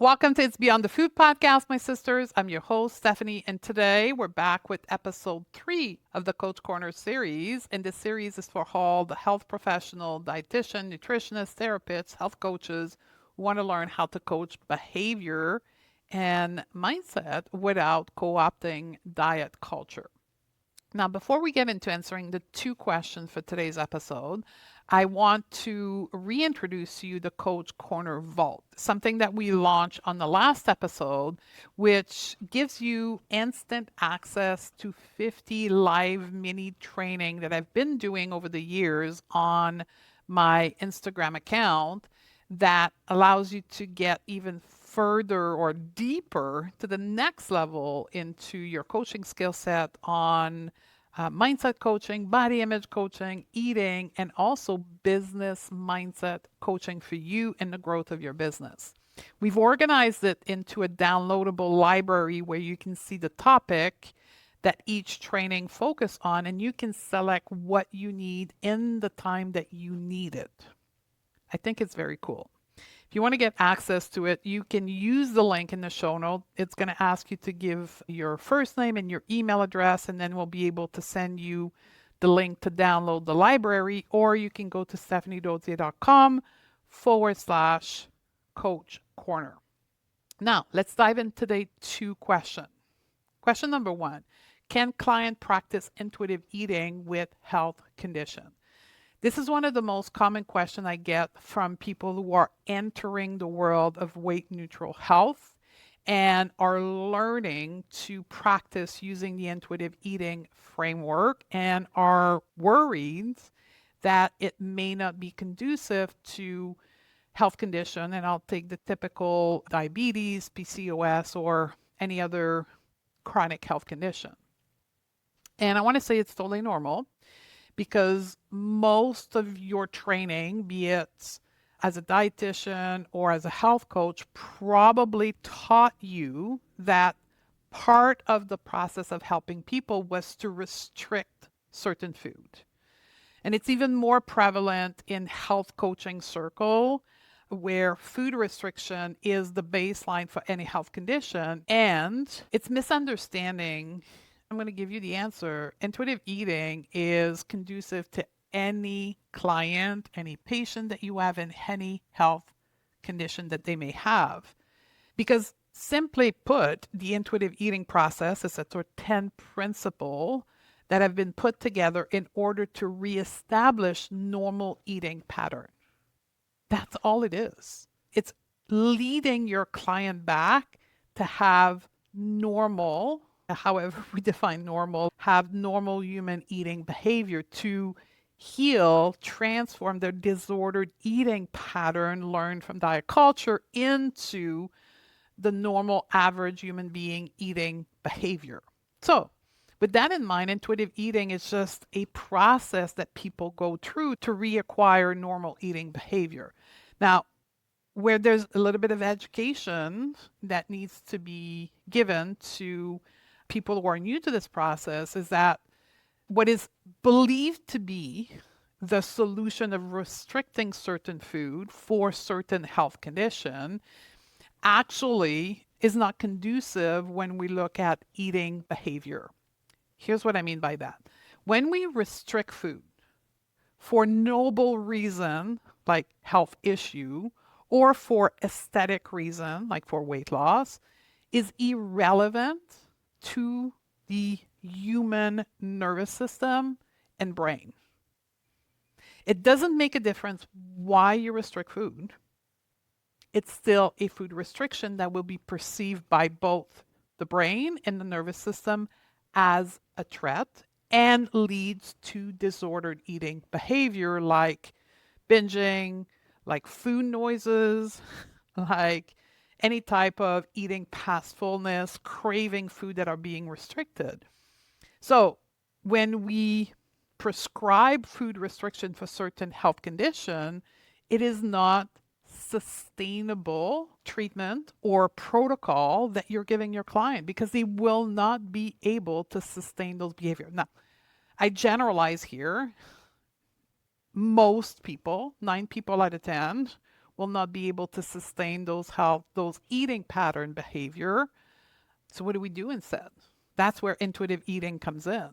Welcome to It's Beyond the Food podcast, my sisters. I'm your host, Stephanie, and today we're back with episode 3 of the Coach Corner series. And this series is for all the health professional, dietitian, nutritionist, therapists, health coaches who want to learn how to coach behavior and mindset without co opting diet culture. Now, before we get into answering the two questions for today's episode, I want to reintroduce to you the Coach Corner Vault, something that we launched on the last episode, which gives you instant access to 50 live mini training that I've been doing over the years on my Instagram account that allows you to get even further or deeper to the next level into your coaching skill set on mindset coaching, body image coaching, eating, and also business mindset coaching for you and the growth of your business. We've organized it into a downloadable library where you can see the topic that each training focus on, and you can select what you need in the time that you need it. I think it's very cool. If you want to get access to it, you can use the link in the show note. It's going to ask you to give your first name and your email address, and then we'll be able to send you the link to download the library, or you can go to stephaniedodier.com/coach corner. Now, let's dive into the two questions. Question number one: can client practice intuitive eating with health condition? This is one of the most common questions I get from people who are entering the world of weight neutral health and are learning to practice using the intuitive eating framework and are worried that it may not be conducive to health condition. And I'll take the typical diabetes, PCOS, or any other chronic health condition. And I want to say it's totally normal because most of your training, be it as a dietitian or as a health coach, probably taught you that part of the process of helping people was to restrict certain food. And it's even more prevalent in health coaching circle where food restriction is the baseline for any health condition. And it's misunderstanding. I'm going to give you the answer. Intuitive eating is conducive to any client, any patient that you have in any health condition that they may have. Because simply put, the intuitive eating process is a sort of 10 principle that have been put together in order to reestablish normal eating pattern. That's all it is. It's leading your client back to have normal, however we define normal, have normal human eating behavior to heal, transform their disordered eating pattern learned from diet culture into the normal average human being eating behavior. So, with that in mind, intuitive eating is just a process that people go through to reacquire normal eating behavior. Now, where there's a little bit of education that needs to be given to people who are new to this process is that what is believed to be the solution of restricting certain food for certain health condition actually is not conducive when we look at eating behavior. Here's what I mean by that. When we restrict food for noble reason, like health issue, or for aesthetic reason, like for weight loss, is irrelevant to the human nervous system and brain. It doesn't make a difference why you restrict food. It's still a food restriction that will be perceived by both the brain and the nervous system as a threat and leads to disordered eating behavior like binging, like food noises, like any type of eating past fullness, craving food that are being restricted. So when we prescribe food restriction for certain health condition, it is not sustainable treatment or protocol that you're giving your client because they will not be able to sustain those behaviors. Now, I generalize here. Most people, 9 people out of 10, will not be able to sustain those eating pattern behavior. So what do we do instead? That's where intuitive eating comes in.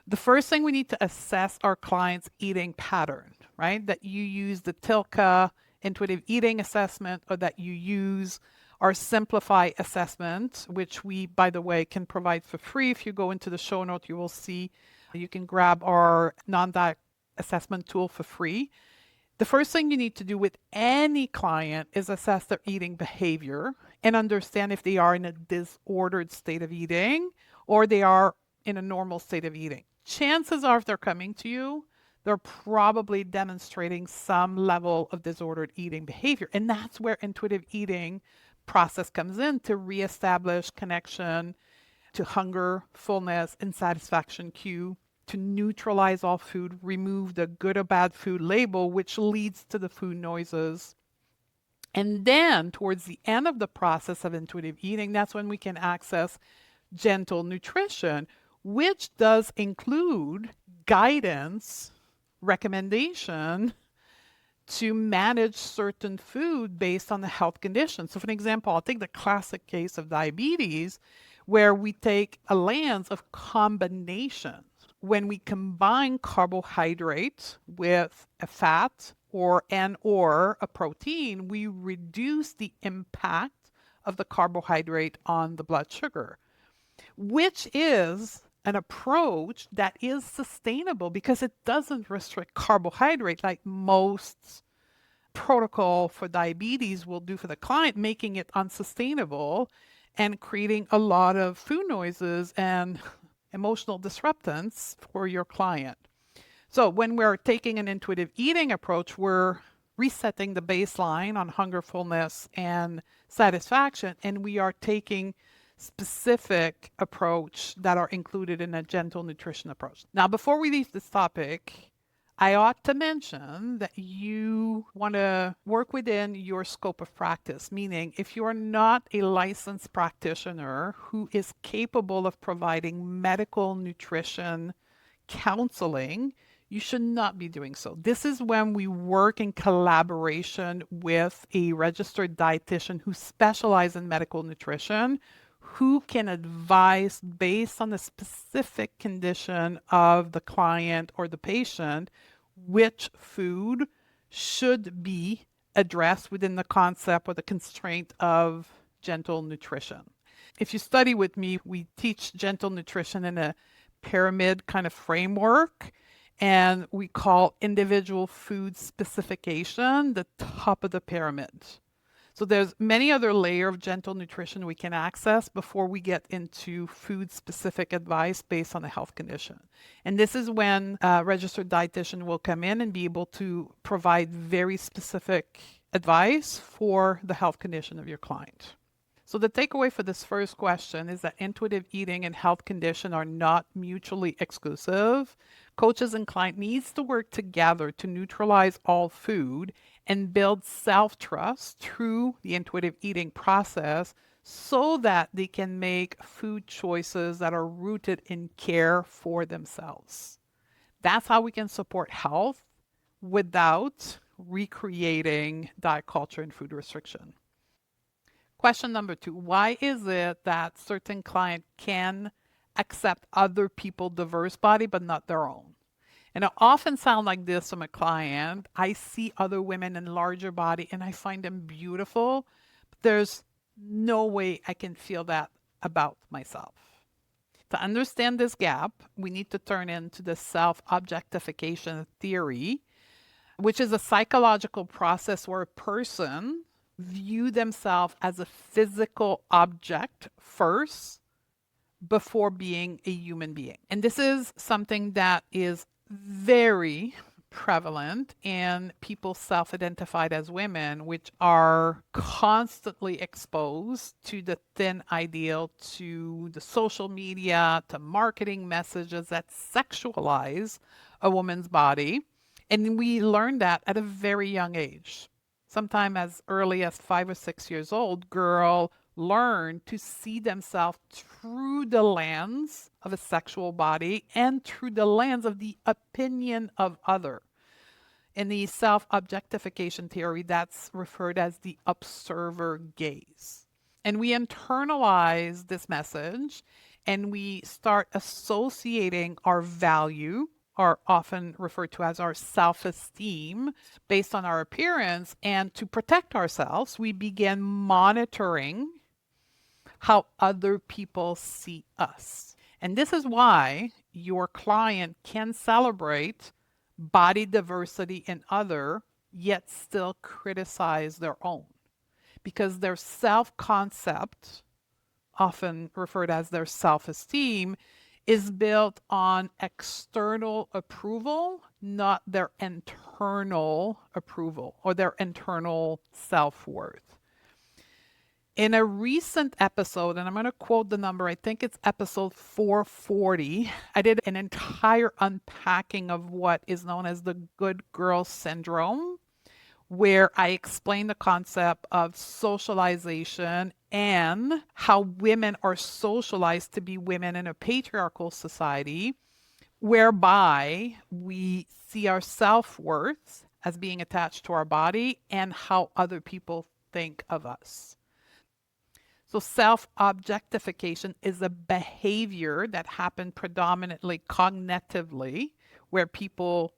The first thing we need to assess our client's eating pattern, right? That you use the TILCA intuitive eating assessment, or that you use our Simplify assessment, which we, by the way, can provide for free. If you go into the show note, you will see you can grab our non-diet assessment tool for free. The first thing you need to do with any client is assess their eating behavior and understand if they are in a disordered state of eating or they are in a normal state of eating. Chances are, if they're coming to you, they're probably demonstrating some level of disordered eating behavior. And that's where intuitive eating process comes in to reestablish connection to hunger, fullness, and satisfaction cue, to neutralize all food, remove the good or bad food label, which leads to the food noises. And then towards the end of the process of intuitive eating, that's when we can access gentle nutrition, which does include guidance, recommendation to manage certain food based on the health condition. So for an example, I'll take the classic case of diabetes, where we take a lens of combination. When we combine carbohydrate with a fat or a protein, we reduce the impact of the carbohydrate on the blood sugar, which is an approach that is sustainable because it doesn't restrict carbohydrate like most protocol for diabetes will do for the client, making it unsustainable and creating a lot of food noises and emotional disruptance for your client. So when we're taking an intuitive eating approach, we're resetting the baseline on hunger, fullness, and satisfaction, and we are taking specific approach that are included in a gentle nutrition approach. Now, before we leave this topic, I ought to mention that you want to work within your scope of practice, meaning if you are not a licensed practitioner who is capable of providing medical nutrition counseling, you should not be doing so. This is when we work in collaboration with a registered dietitian who specializes in medical nutrition, who can advise based on the specific condition of the client or the patient which food should be addressed within the concept or the constraint of gentle nutrition. If you study with me, we teach gentle nutrition in a pyramid kind of framework, and we call individual food specification the top of the pyramid. So there's many other layers of gentle nutrition we can access before we get into food-specific advice based on a health condition. And this is when a registered dietitian will come in and be able to provide very specific advice for the health condition of your client. So the takeaway for this first question is that intuitive eating and health condition are not mutually exclusive. Coaches and client needs to work together to neutralize all food and build self-trust through the intuitive eating process so that they can make food choices that are rooted in care for themselves. That's how we can support health without recreating diet culture and food restriction. Question number 2, why is it that certain clients can accept other people's diverse body but not their own? And it often sounds like this from a client. I see other women in larger body and I find them beautiful, but there's no way I can feel that about myself. To understand this gap, we need to turn into the self-objectification theory, which is a psychological process where a person view themselves as a physical object first before being a human being. And this is something that is very prevalent in people self-identified as women, which are constantly exposed to the thin ideal, to the social media, to marketing messages that sexualize a woman's body. And we learn that at a very young age. Sometime as early as 5 or 6 years old, girl learn to see themselves through the lens of a sexual body and through the lens of the opinion of other. In the self-objectification theory, that's referred as the observer gaze. And we internalize this message and we start associating our value, or often referred to as our self esteem, based on our appearance. And to protect ourselves, we begin monitoring how other people see us. And this is why your client can celebrate body diversity in other, yet still criticize their own. Because their self-concept, often referred as their self-esteem, is built on external approval, not their internal approval or their internal self-worth. In a recent episode, and I'm going to quote the number, I think it's episode 440, I did an entire unpacking of what is known as the good girl syndrome, where I explain the concept of socialization and how women are socialized to be women in a patriarchal society, whereby we see our self-worth as being attached to our body and how other people think of us. So self-objectification is a behavior that happened predominantly cognitively, where people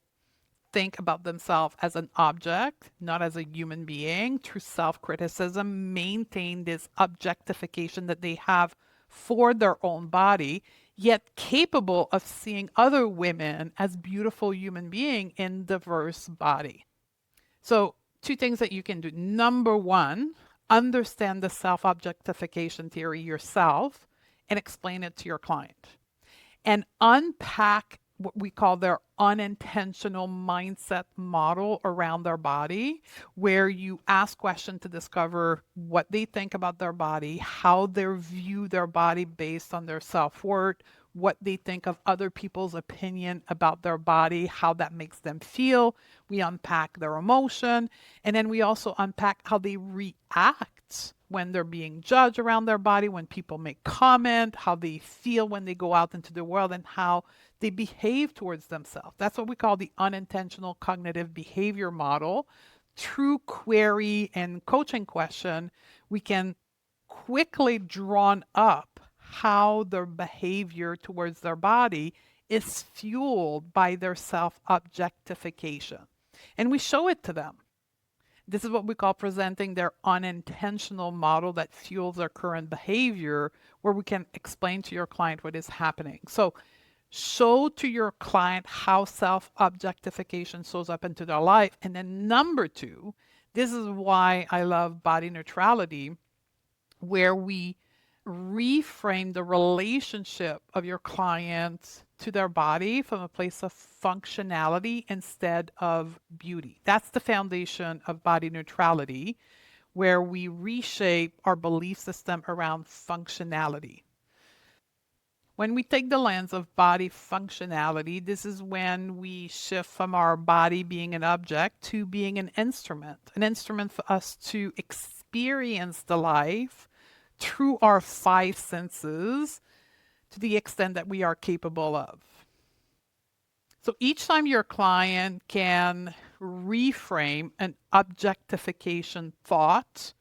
think about themselves as an object, not as a human being, through self-criticism, maintain this objectification that they have for their own body, yet capable of seeing other women as beautiful human beings in diverse body. So two things that you can do. Number one, understand the self-objectification theory yourself and explain it to your client. And unpack what we call their unintentional mindset model around their body, where you ask questions to discover what they think about their body, how they view their body based on their self-worth, what they think of other people's opinion about their body, how that makes them feel. We unpack their emotion, and then we also unpack how they react when they're being judged around their body, when people make comment, how they feel when they go out into the world, and how they behave towards themselves. That's what we call the unintentional cognitive behavior model. Through query and coaching question, we can quickly drawn up how their behavior towards their body is fueled by their self-objectification. And we show it to them. This is what we call presenting their unintentional model that fuels their current behavior, where we can explain to your client what is happening. So show to your client how self-objectification shows up into their life. And then number two, this is why I love body neutrality, where we reframe the relationship of your client to their body from a place of functionality instead of beauty. That's the foundation of body neutrality, where we reshape our belief system around functionality. When we take the lens of body functionality, this is when we shift from our body being an object to being an instrument for us to experience the life through our five senses to the extent that we are capable of. So each time your client can reframe an objectification thought,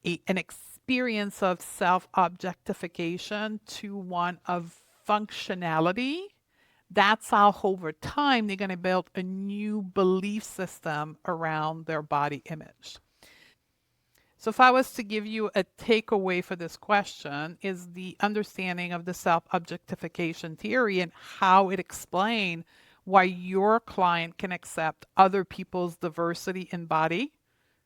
an experience of self-objectification, to one of functionality, that's how over time they're going to build a new belief system around their body image. So if I was to give you a takeaway for this question, is the understanding of the self-objectification theory and how it explains why your client can accept other people's diversity in body,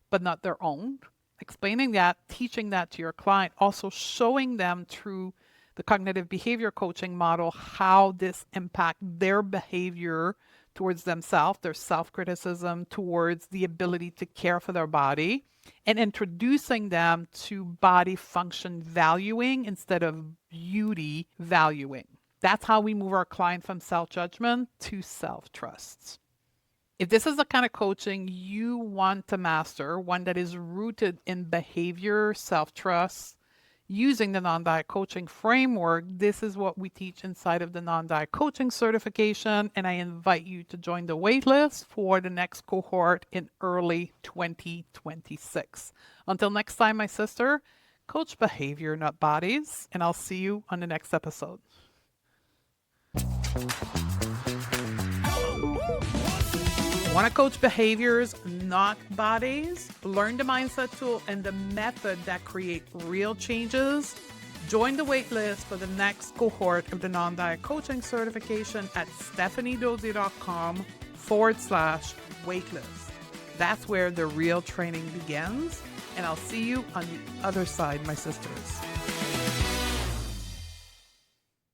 but not their own. Explaining that, teaching that to your client, also showing them through the cognitive behavior coaching model how this impacts their behavior towards themselves, their self-criticism, towards the ability to care for their body, and introducing them to body function valuing instead of beauty valuing. That's how we move our client from self-judgment to self-trust. If this is the kind of coaching you want to master, one that is rooted in behavior, self-trust, using the non-diet coaching framework. This is what we teach inside of the non-diet coaching certification, and I invite you to join the waitlist for the next cohort in early 2026. Until next time, my sister, coach behavior, not bodies, and I'll see you on the next episode. Want to coach behaviors, not bodies? Learn the mindset tool and the method that create real changes? Join the waitlist for the next cohort of the non-diet coaching certification at stephaniedodier.com/waitlist. That's where the real training begins, and I'll see you on the other side, my sisters.